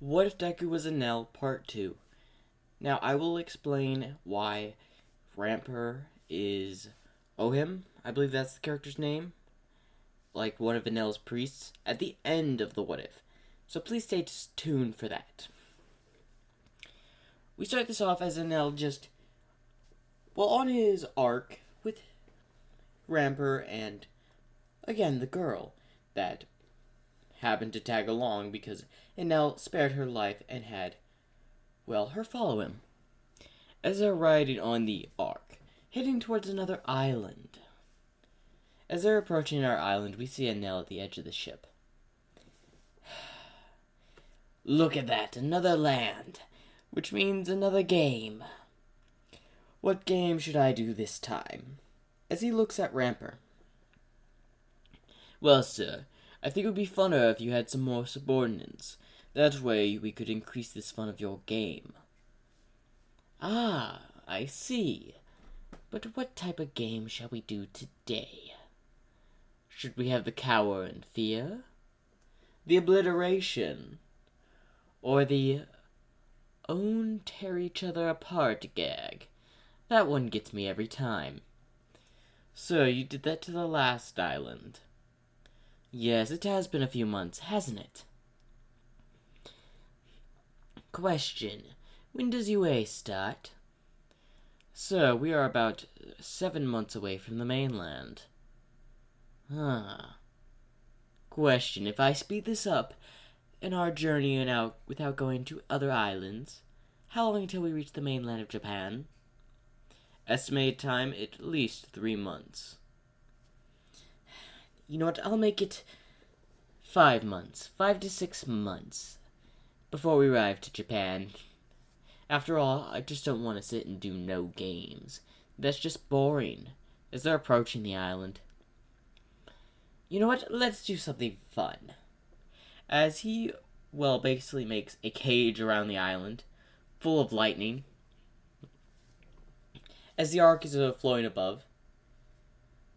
What if Deku was Enel Part 2? Now, I will explain why Ramper is Ohim. I believe that's the character's name. Like one of Enel's priests. At the end of the What If. So please stay tuned for that. We start this off as Enel on his arc with Ramper and, again, the girl that happened to tag along because Enel spared her life and had, her follow him. As they're riding on the ark, heading towards another island. As they're approaching our island, we see Enel at the edge of the ship. Look at that, another land, which means another game. What game should I do this time? As he looks at Ramper. Well, sir, I think it would be funner if you had some more subordinates. That way we could increase this fun of your game. Ah, I see. But what type of game shall we do today? Should we have the cower and fear? The obliteration? Or the own tear each other apart gag? That one gets me every time. Sir, you did that to the last island. Yes, it has been a few months, hasn't it? Question. When does UA start? Sir, we are about 7 months away from the mainland. Question. If I speed this up in our journey and out without going to other islands, how long until we reach the mainland of Japan? Estimated time, at least 3 months. You know what, I'll make it 5 months. 5 to 6 months. Before we arrive to Japan. After all, I just don't want to sit and do no games. That's just boring. As they're approaching the island. You know what, let's do something fun. As he, basically makes a cage around the island. Full of lightning. As the ark is flowing above.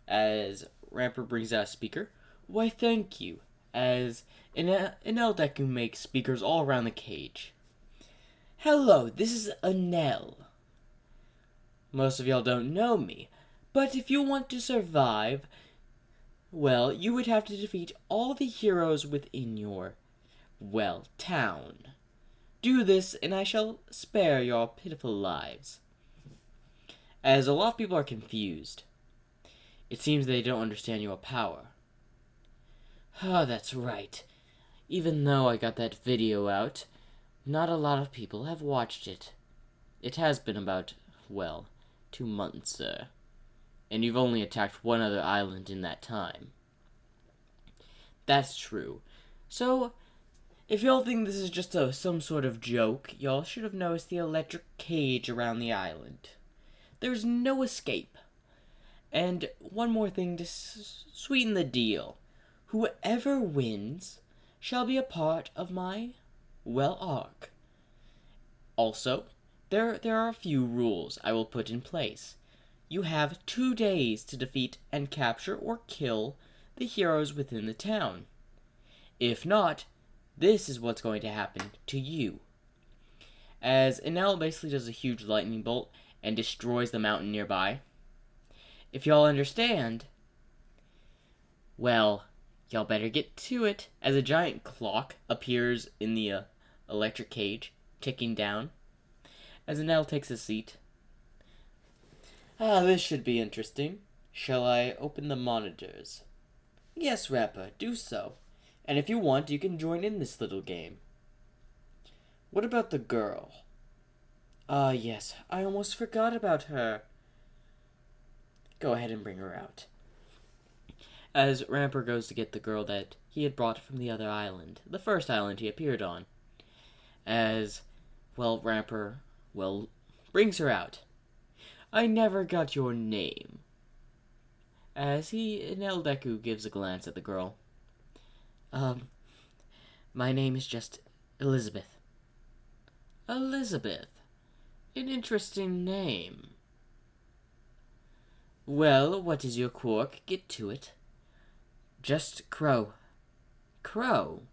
As Ramper brings out a speaker. Why, thank you. As Enel Deku makes speakers all around the cage. Hello, this is Enel. Most of y'all don't know me, but if you want to survive, you would have to defeat all the heroes within your, town. Do this, and I shall spare your pitiful lives. As a lot of people are confused. It seems they don't understand your power. That's right. Even though I got that video out, not a lot of people have watched it. It has been about, 2 months, sir. And you've only attacked one other island in that time. That's true. So, if y'all think this is just some sort of joke, y'all should have noticed the electric cage around the island. There's no escape. And one more thing to sweeten the deal. Whoever wins shall be a part of my, arc. Also, there are a few rules I will put in place. You have 2 days to defeat and capture or kill the heroes within the town. If not, this is what's going to happen to you. As Enel basically does a huge lightning bolt and destroys the mountain nearby. If y'all understand, y'all better get to it, as a giant clock appears in the electric cage, ticking down. As Enel takes a seat. This should be interesting. Shall I open the monitors? Yes, Rapper, do so. And if you want, you can join in this little game. What about the girl? Yes, I almost forgot about her. Go ahead and bring her out. As Ramper goes to get the girl that he had brought from the other island, the first island he appeared on. As, Ramper, brings her out. I never got your name. As Enel Deku gives a glance at the girl. My name is just Elizabeth. Elizabeth? An interesting name. Well, what is your quirk? Get to it. Just crow. Crow?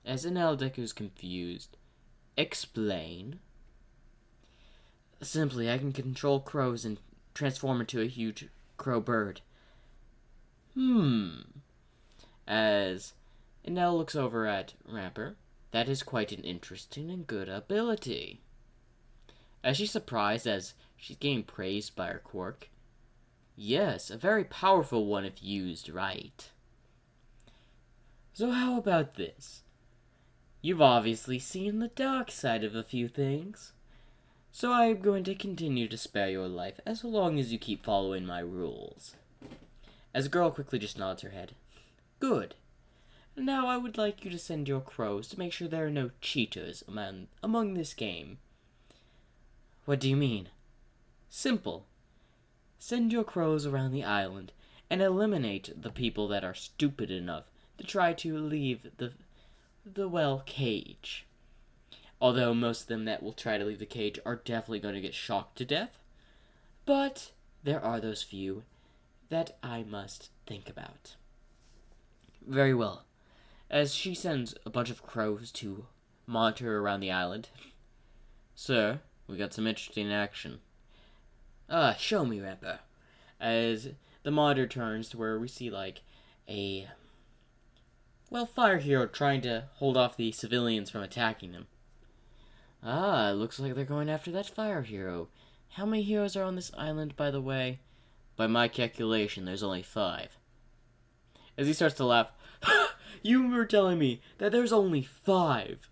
As Enel Deku's confused. Explain. Simply, I can control crows and transform into a huge crow bird. As Enel looks over at Ramper, that is quite an interesting and good ability. As she's surprised as she's getting praised by her quirk. Yes, a very powerful one if used right. So how about this? You've obviously seen the dark side of a few things. So I'm going to continue to spare your life as long as you keep following my rules. As the girl quickly just nods her head. Good. Now I would like you to send your crows to make sure there are no cheaters among this game. What do you mean? Simple. Send your crows around the island and eliminate the people that are stupid enough to try to leave the cage. Although most of them that will try to leave the cage are definitely going to get shocked to death. But there are those few that I must think about. Very well. As she sends a bunch of crows to monitor around the island. Sir, we got some interesting action. Show me, Ramper. As the monitor turns to where we see a fire hero trying to hold off the civilians from attacking him. It looks like they're going after that fire hero. How many heroes are on this island, by the way? By my calculation, there's only 5. As he starts to laugh, you were telling me that there's only 5.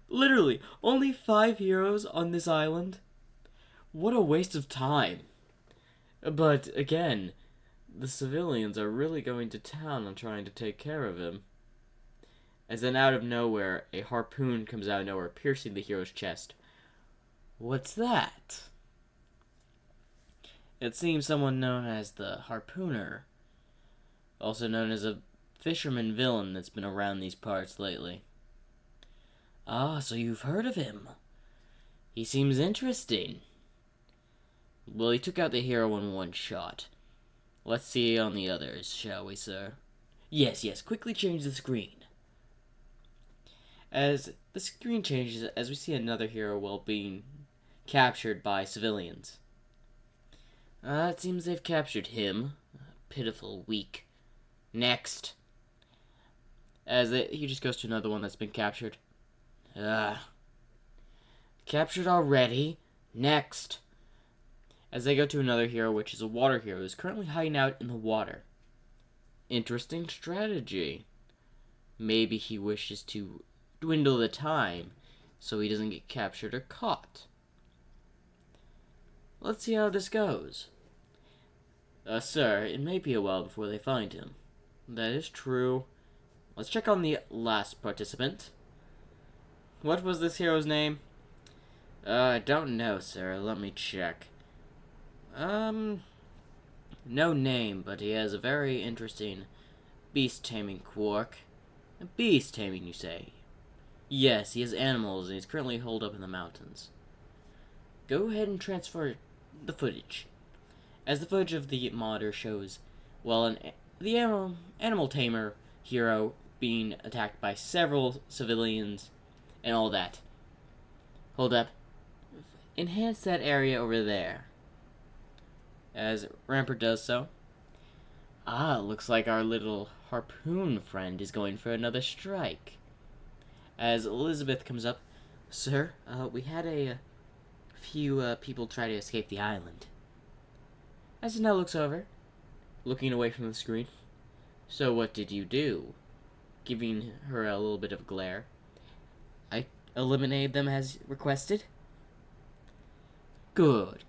Literally, only 5 heroes on this island? What a waste of time. But, again, the civilians are really going to town on trying to take care of him. As then out of nowhere, a harpoon comes out of nowhere, piercing the hero's chest. What's that? It seems someone known as the Harpooner, also known as a fisherman villain that's been around these parts lately. So you've heard of him. He seems interesting. Well, he took out the hero in one shot. Let's see on the others, shall we, sir? Yes, quickly change the screen. As the screen changes, as we see another hero being captured by civilians. It seems they've captured him. Pitiful, weak. Next. He just goes to another one that's been captured. Captured already? Next. As they go to another hero, which is a water hero, who's currently hiding out in the water. Interesting strategy. Maybe he wishes to dwindle the time so he doesn't get captured or caught. Let's see how this goes. Sir, it may be a while before they find him. That is true. Let's check on the last participant. What was this hero's name? I don't know, sir. Let me check. No name, but he has a very interesting beast-taming quirk. Beast taming, you say? Yes, he has animals, and he's currently holed up in the mountains. Go ahead and transfer the footage. As the footage of the monitor shows, the animal tamer hero being attacked by several civilians and all that. Hold up. Enhance that area over there. As Rampart does so. Looks like our little harpoon friend is going for another strike. As Elizabeth comes up, Sir, we had a few people try to escape the island. As Enel looks over, looking away from the screen. So what did you do? Giving her a little bit of a glare. I eliminated them as requested. Good.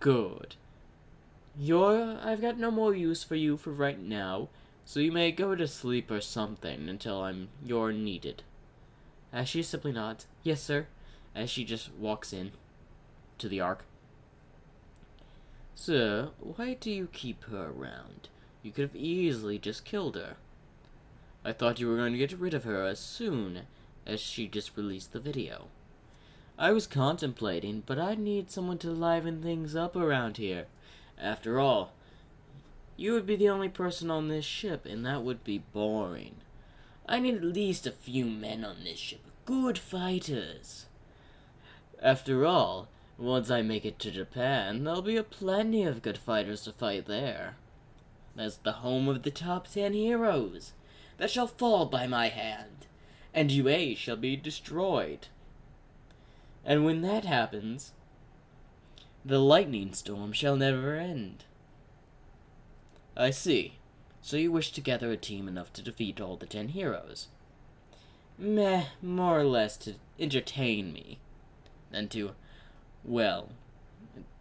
I've got no more use for you for right now, so you may go to sleep or something until you're needed. As she simply nods, yes, sir, as she just walks in to the Ark. Sir, why do you keep her around? You could have easily just killed her. I thought you were going to get rid of her as soon as she just released the video. I was contemplating, but I need someone to liven things up around here. After all, you would be the only person on this ship, and that would be boring. I need at least a few men on this ship, good fighters. After all, once I make it to Japan, there'll be plenty of good fighters to fight there. That's the home of the top 10 heroes that shall fall by my hand, and UA shall be destroyed. And when that happens, the lightning storm shall never end. I see. So you wish to gather a team enough to defeat all the 10 heroes. Meh, more or less to entertain me. Than to, well,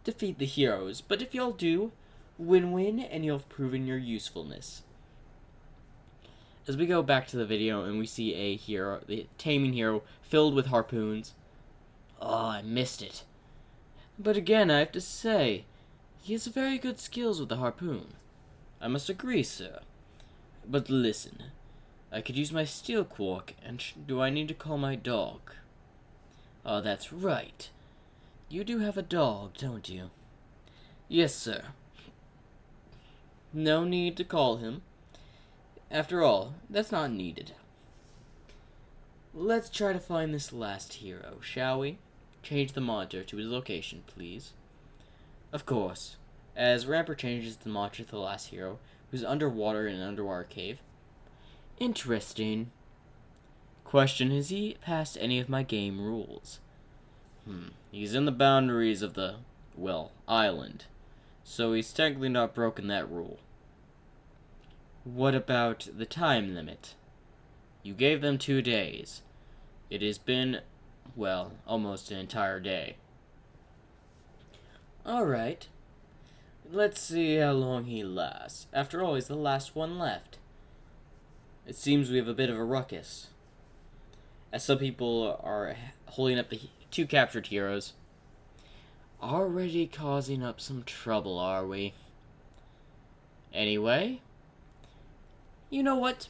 defeat the heroes. But if y'all do, win-win, and you'll have proven your usefulness. As we go back to the video and we see a hero, the taming hero, filled with harpoons. Oh, I missed it. But again, I have to say, he has very good skills with the harpoon. I must agree, sir. But listen, I could use my steel quark, and do I need to call my dog? Oh, that's right. You do have a dog, don't you? Yes, sir. No need to call him. After all, that's not needed. Let's try to find this last hero, shall we? Change the monitor to his location, please. Of course. As Ramper changes the monitor to the last hero, who's underwater in an underwater cave. Interesting. Question, has he passed any of my game rules? He's in the boundaries of the, well, island. So he's technically not broken that rule. What about the time limit? You gave them 2 days. It has been, well, almost an entire day. Alright. Let's see how long he lasts. After all, he's the last one left. It seems we have a bit of a ruckus, as some people are holding up the 2 captured heroes. Already causing up some trouble, are we? Anyway, you know what?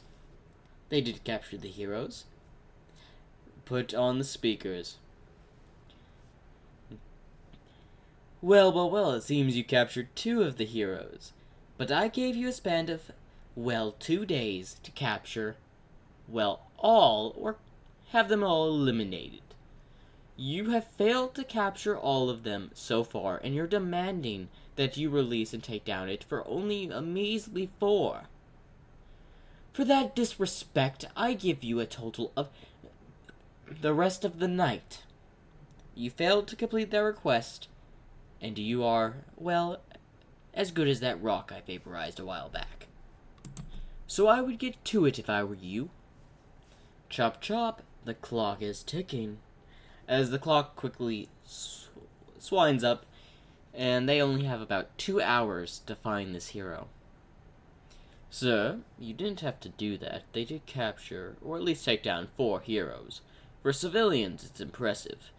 They did capture the heroes. Put on the speakers. Well, it seems you captured 2 of the heroes. But I gave you a span of, well, 2 days to capture, well, all, or have them all eliminated. You have failed to capture all of them so far, and you're demanding that you release and take down it for only a measly 4. For that disrespect, I give you a total of the rest of the night. You failed to complete their request, and you are, well, as good as that rock I vaporized a while back. So I would get to it if I were you. Chop chop, the clock is ticking. As the clock quickly swinds up, and they only have about 2 hours to find this hero. Sir, you didn't have to do that. They did capture, or at least take down 4 heroes. For civilians, it's impressive.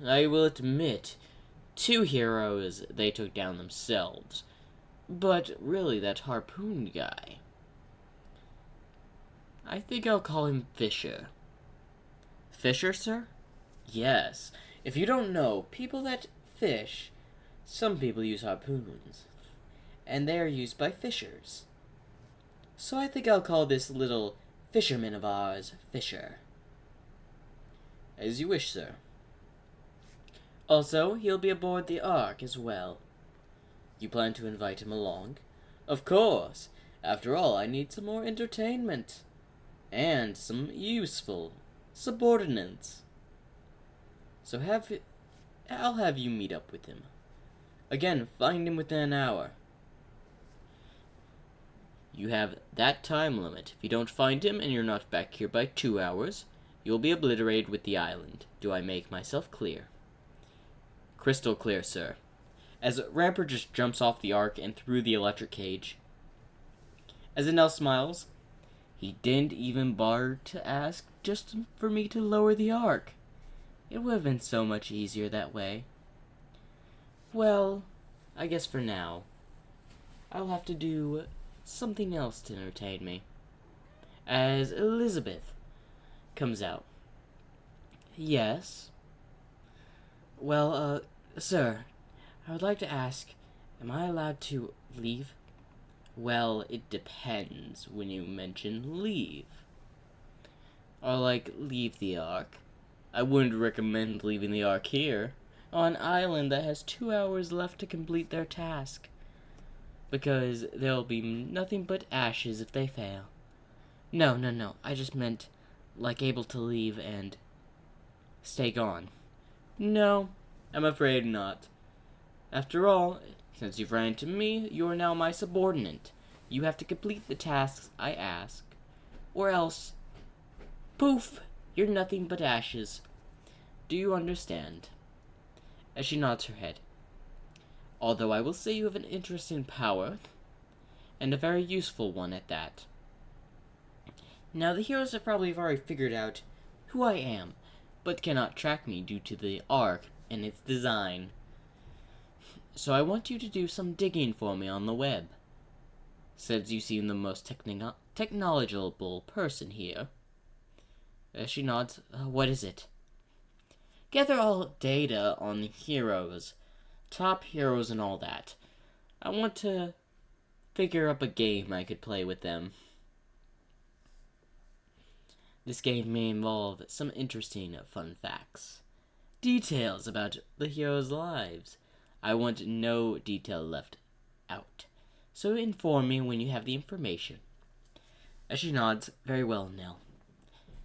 I will admit, 2 heroes they took down themselves. But really, that harpoon guy, I think I'll call him Fisher. Fisher, sir? Yes. If you don't know, people that fish, some people use harpoons, and they are used by fishers. So I think I'll call this little fisherman of ours Fisher. As you wish, sir. Also, he'll be aboard the Ark as well. You plan to invite him along? Of course. After all, I need some more entertainment. And some useful subordinates. So I'll have you meet up with him. Again, find him within an hour. You have that time limit. If you don't find him and you're not back here by 2 hours, you'll be obliterated with the island. Do I make myself clear? Crystal clear, sir. As Ramper just jumps off the ark and through the electric cage. As Enel smiles, he didn't even bother to ask just for me to lower the ark. It would have been so much easier that way. Well, I guess for now, I'll have to do something else to entertain me. As Elizabeth comes out. Yes? Well, sir, I would like to ask, am I allowed to leave? Well, it depends when you mention leave. Or like leave the Ark. I wouldn't recommend leaving the Ark here, on an island that has 2 hours left to complete their task, because there'll be nothing but ashes if they fail. No, no, no, I just meant like able to leave and stay gone. No, I'm afraid not. After all, since you've ran into me, you are now my subordinate. You have to complete the tasks I ask, or else, poof, you're nothing but ashes. Do you understand? As she nods her head. Although I will say you have an interesting power, and a very useful one at that. Now the heroes have probably already figured out who I am, but cannot track me due to the Ark and its design. So I want you to do some digging for me on the web. Since you seem the most technological person here. As she nods, what is it? Gather all data on the heroes, top heroes and all that. I want to figure up a game I could play with them. This game may involve some interesting fun facts. Details about the heroes' lives. I want no detail left out. So inform me when you have the information. As she nods, very well, Nell.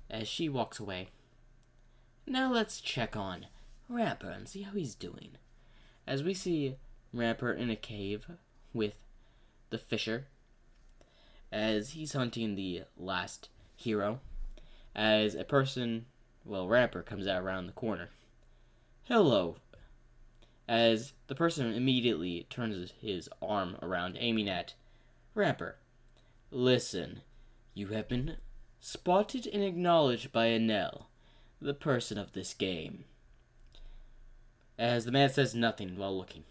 As she walks away. Now let's check on Rapper and see how he's doing. As we see Rapper in a cave with the Fisher, as he's hunting the last hero, as a person, Rapper comes out around the corner. Hello. As the person immediately turns his arm around, aiming at Rapper. Listen, you have been spotted and acknowledged by Enel, the person of this game. As the man says nothing while looking.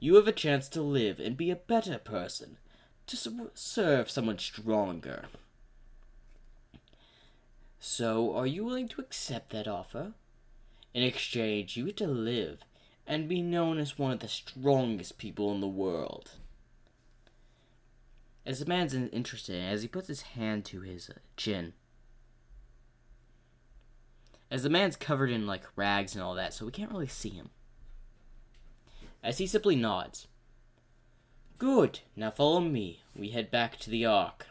You have a chance to live and be a better person, to serve someone stronger. So, are you willing to accept that offer? In exchange, you get to live and be known as one of the strongest people in the world. As the man's interested, as he puts his hand to his chin. As the man's covered in rags and all that, so we can't really see him. As he simply nods. Good, now follow me. We head back to the Ark.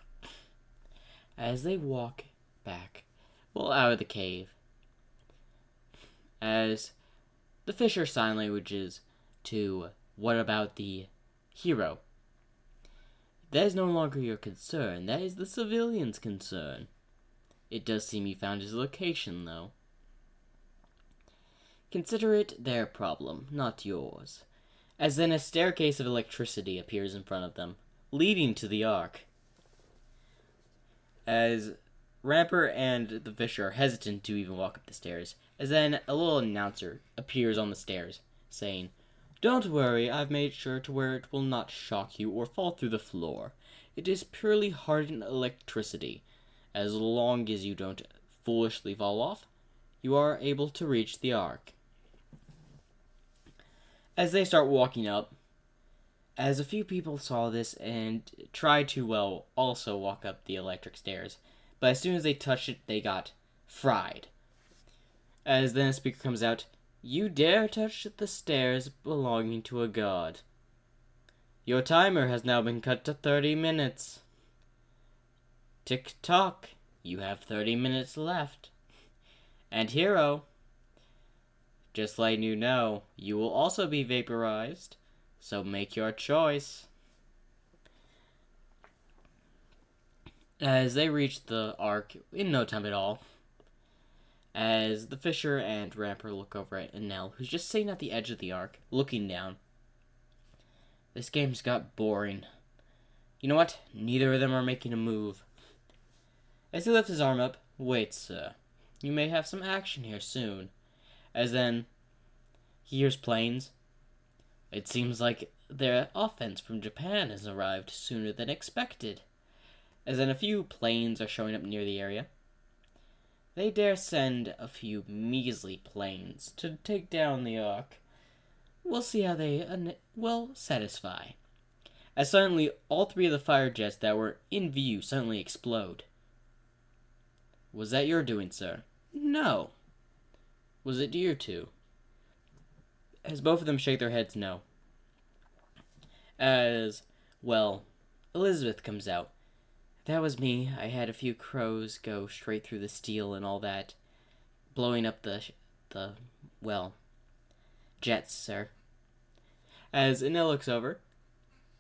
As they walk back, out of the cave. As the Fisher sign languages to what about the hero? That is no longer your concern. That is the civilian's concern. It does seem you found his location, though. Consider it their problem, not yours. As then a staircase of electricity appears in front of them, leading to the Ark. As Rapper and the Fisher are hesitant to even walk up the stairs, as then a little announcer appears on the stairs, saying, Don't worry, I've made sure to where it will not shock you or fall through the floor. It is purely hardened electricity. As long as you don't foolishly fall off, you are able to reach the Ark. As they start walking up, as a few people saw this and tried to, also walk up the electric stairs, but as soon as they touched it, they got fried. As then a speaker comes out, You dare touch the stairs belonging to a god. Your timer has now been cut to 30 minutes. Tick-tock, you have 30 minutes left. And hero, just letting you know, you will also be vaporized, so make your choice. As they reach the Ark in no time at all, as the Fisher and Rapper look over at Enel, who's just sitting at the edge of the Ark, looking down. This game's got boring. You know what? Neither of them are making a move. As he lifts his arm up, Wait, sir. You may have some action here soon. As then, he hears planes. It seems like their offense from Japan has arrived sooner than expected. As then a few planes are showing up near the area. They dare send a few measly planes to take down the Ark. We'll see how they will satisfy. As suddenly, all three of the fire jets that were in view suddenly explode. Was that your doing, sir? No. Was it you two? As both of them shake their heads no. As, well, Elizabeth comes out. That was me. I had a few crows go straight through the steel and all that. Blowing up the jets, sir. As Enel looks over.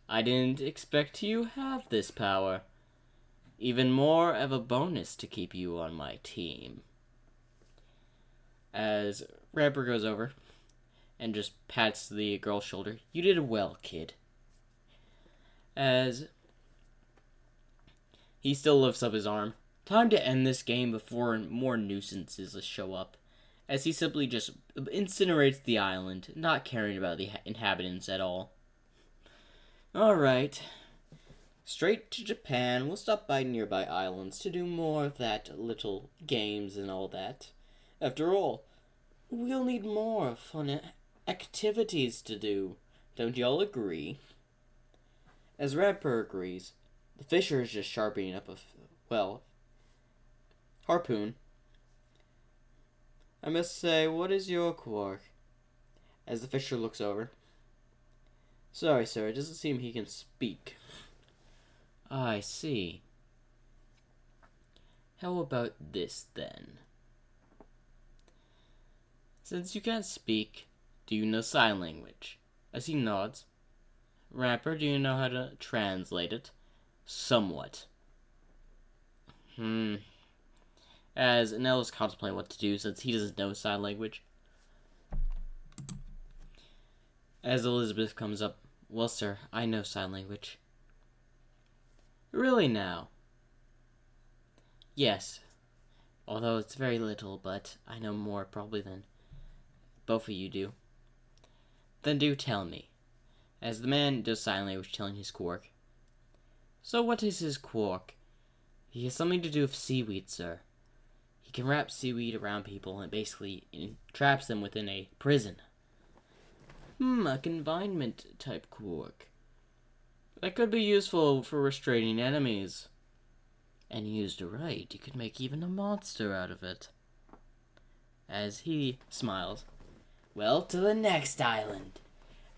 I didn't expect you have this power. Even more of a bonus to keep you on my team. As Rapper goes over and just pats the girl's shoulder. You did well, kid. As he still lifts up his arm. Time to end this game before more nuisances show up. As he simply just incinerates the island, not caring about the inhabitants at all. Alright. Straight to Japan. We'll stop by nearby islands to do more of that little games and all that. After all, we'll need more fun activities to do. Don't y'all agree? As Rapper agrees, the fisher is just sharpening up harpoon. I must say, what is your quirk? As the fisher looks over. Sorry, sir, it doesn't seem he can speak. I see. How about this, then? Since you can't speak, do you know sign language? As he nods. Rapper, do you know how to translate it? Somewhat. As Enel is contemplating what to do since he doesn't know sign language. As Elizabeth comes up. Well, sir, I know sign language. Really now? Yes. Although it's very little, but I know more probably than both of you do. Then do tell me. As the man does sign language telling his quirk. So what is his quirk? He has something to do with seaweed, sir. He can wrap seaweed around people and basically traps them within a prison. A confinement type quirk. That could be useful for restraining enemies. And used right, you could make even a monster out of it. As he smiles. Well, to the next island.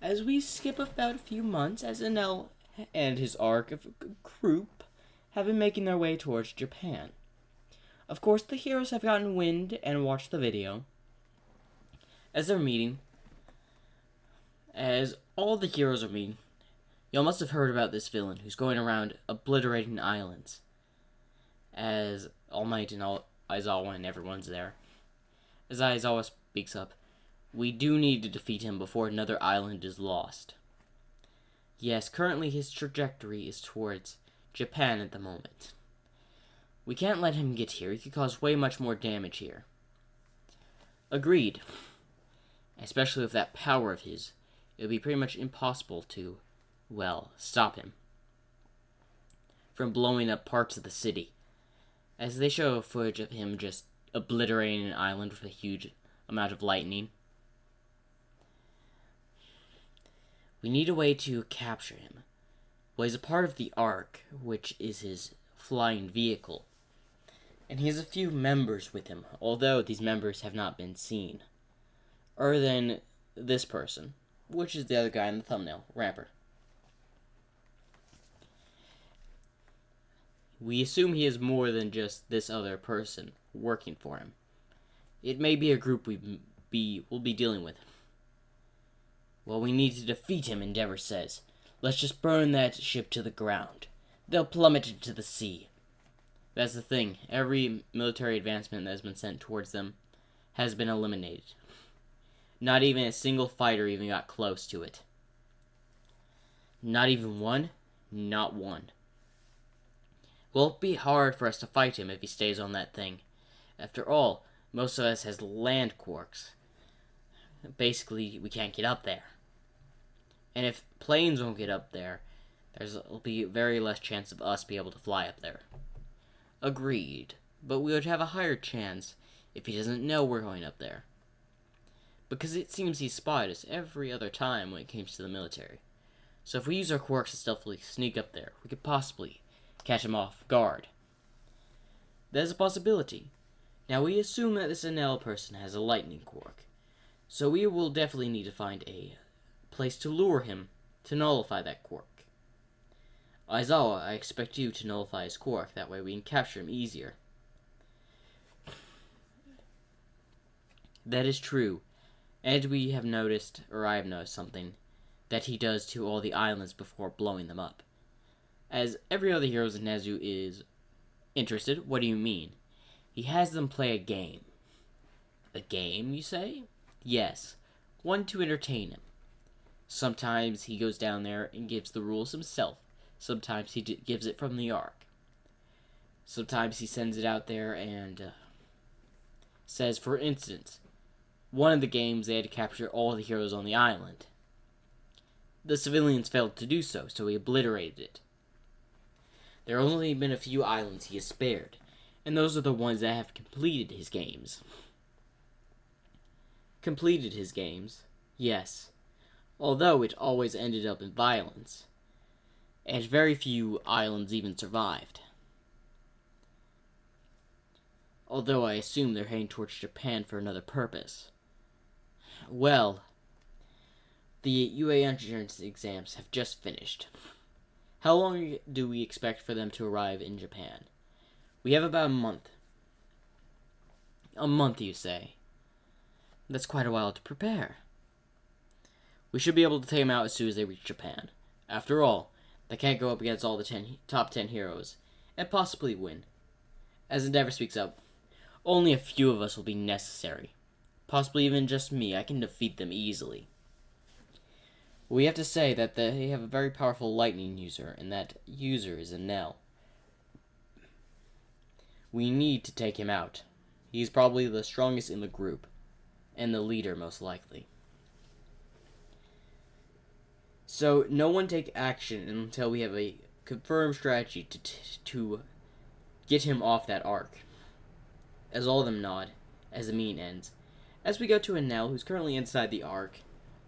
As we skip about a few months, as Enel and his arc of group have been making their way towards Japan. Of course, the heroes have gotten wind and watched the video. As they're meeting, as all the heroes are meeting, y'all must have heard about this villain who's going around obliterating islands. As All Might and Aizawa and everyone's there. As Aizawa speaks up, we do need to defeat him before another island is lost. Yes, currently his trajectory is towards Japan at the moment. We can't let him get here. He could cause way much more damage here. Agreed. Especially with that power of his. It would be pretty much impossible to, stop him from blowing up parts of the city. As they show footage of him just obliterating an island with a huge amount of lightning. We need a way to capture him. Well, he's a part of the Ark, which is his flying vehicle. And he has a few members with him, although these members have not been seen. Other than this person, which is the other guy in the thumbnail, Rapper. We assume he is more than just this other person working for him. It may be a group we'll be dealing with. Well, we need to defeat him, Endeavor says. Let's just burn that ship to the ground. They'll plummet into the sea. That's the thing. Every military advancement that has been sent towards them has been eliminated. Not even a single fighter even got close to it. Not even one? Not one. Well, it'll be hard for us to fight him if he stays on that thing. After all, most of us has land quirks. Basically, we can't get up there. And if planes won't get up there, there'll be very less chance of us be able to fly up there. Agreed. But we would have a higher chance if he doesn't know we're going up there. Because it seems he spied us every other time when it comes to the military. So if we use our quirks to stealthily sneak up there, we could possibly catch him off guard. There's a possibility. Now, we assume that this Enel person has a lightning quirk, so we will definitely need to find a place to lure him to nullify that quirk. Aizawa, I expect you to nullify his quirk, that way we can capture him easier. That is true, and we have noticed, or I have noticed something, that he does to all the islands before blowing them up. As every other hero in Nezu is interested, what do you mean? He has them play a game. A game, you say? Yes, one to entertain him. Sometimes he goes down there and gives the rules himself. Sometimes he gives it from the arc. Sometimes he sends it out there and says, for instance, one of the games they had to capture all the heroes on the island. The civilians failed to do so, so he obliterated it. There have only been a few islands he has spared, and those are the ones that have completed his games. Completed his games, yes, although it always ended up in violence, and very few islands even survived. Although I assume they're heading towards Japan for another purpose. Well, the UA entrance exams have just finished. How long do we expect for them to arrive in Japan? We have about a month. A month, you say? That's quite a while to prepare. We should be able to take them out as soon as they reach Japan. After all, they can't go up against all the top 10 heroes, and possibly win. As Endeavor speaks up, only a few of us will be necessary. Possibly even just me. I can defeat them easily. We have to say that they have a very powerful lightning user, and that user is Enel. We need to take him out. He's probably the strongest in the group, and the leader most likely. So, no one take action until we have a confirmed strategy to get him off that arc. As all of them nod, as the meeting ends. As we go to Enel, who's currently inside the arc,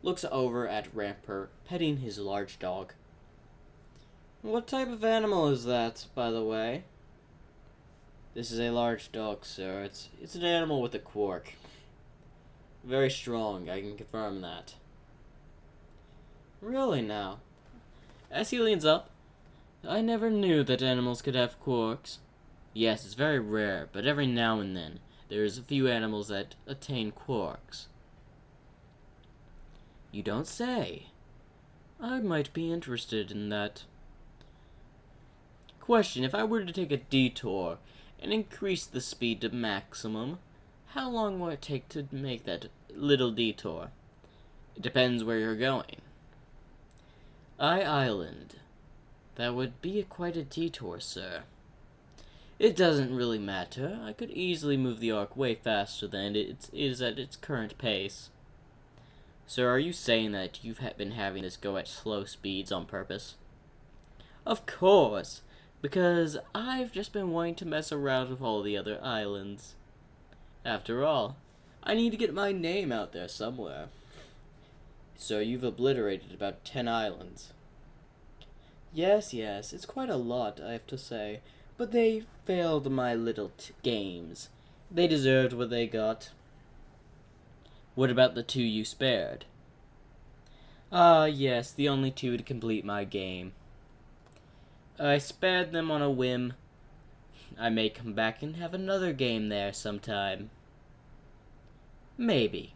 looks over at Ramper, petting his large dog. What type of animal is that, by the way? This is a large dog, sir. It's an animal with a quirk. Very strong, I can confirm that. Really now? As he leans up, I never knew that animals could have quirks. Yes, it's very rare, but every now and then, there's a few animals that attain quirks. You don't say. I might be interested in that. Question, if I were to take a detour and increase the speed to maximum, how long will it take to make that little detour? It depends where you're going. Island. That would be quite a detour, sir. It doesn't really matter. I could easily move the arc way faster than it is at its current pace. So are you saying that you've been having this go at slow speeds on purpose? Of course, because I've just been wanting to mess around with all the other islands. After all, I need to get my name out there somewhere. So you've obliterated about 10 islands. Yes, it's quite a lot, I have to say, but they failed my little games. They deserved what they got. What about the 2 you spared? Yes, the only 2 to complete my game. I spared them on a whim. I may come back and have another game there sometime. Maybe.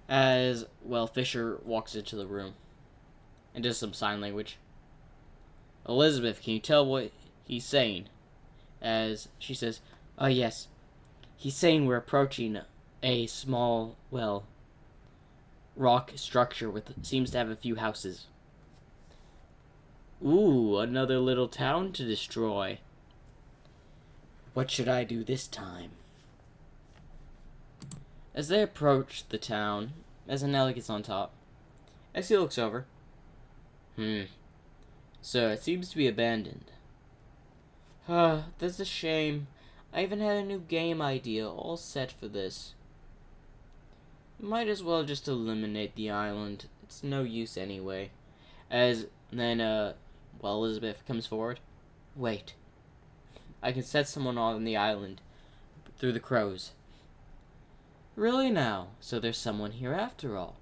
As, Fisher walks into the room and does some sign language. Elizabeth, can you tell what he's saying? As she says, yes. He's saying we're approaching a small, rock structure seems to have a few houses. Ooh, another little town to destroy. What should I do this time? As they approach the town, as Enel gets on top, as he looks over. So it seems to be abandoned. That's a shame. I even had a new game idea all set for this. Might as well just eliminate the island. It's no use anyway. As then, Elizabeth comes forward. Wait. I can set someone on the island through the crows. Really now? So there's someone here after all.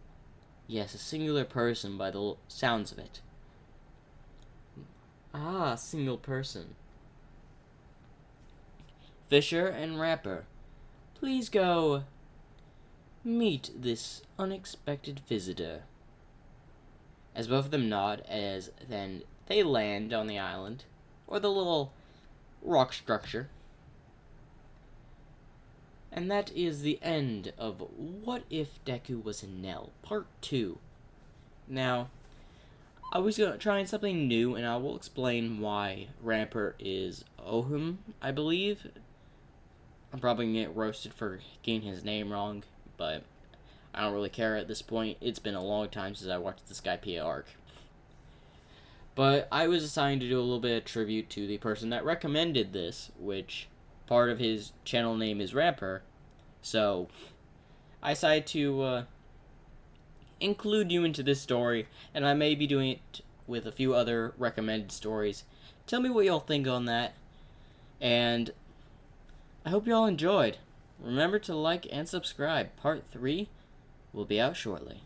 Yes, a singular person by the sounds of it. Ah, a single person. Fisher and Rapper, please go meet this unexpected visitor. As both of them nod, as then they land on the island, or the little rock structure. And that is the end of What If Deku Was Enel, Part 2. Now, I was trying something new, and I will explain why Ramper is Ohum, I believe. I'm probably going to get roasted for getting his name wrong, but I don't really care at this point. It's been a long time since I watched the Skypiea arc. But I was assigned to do a little bit of tribute to the person that recommended this, which part of his channel name is Ramper. So I decided to include you into this story, and I may be doing it with a few other recommended stories. Tell me what y'all think on that, and I hope y'all enjoyed. Remember to like and subscribe. Part 3 will be out shortly.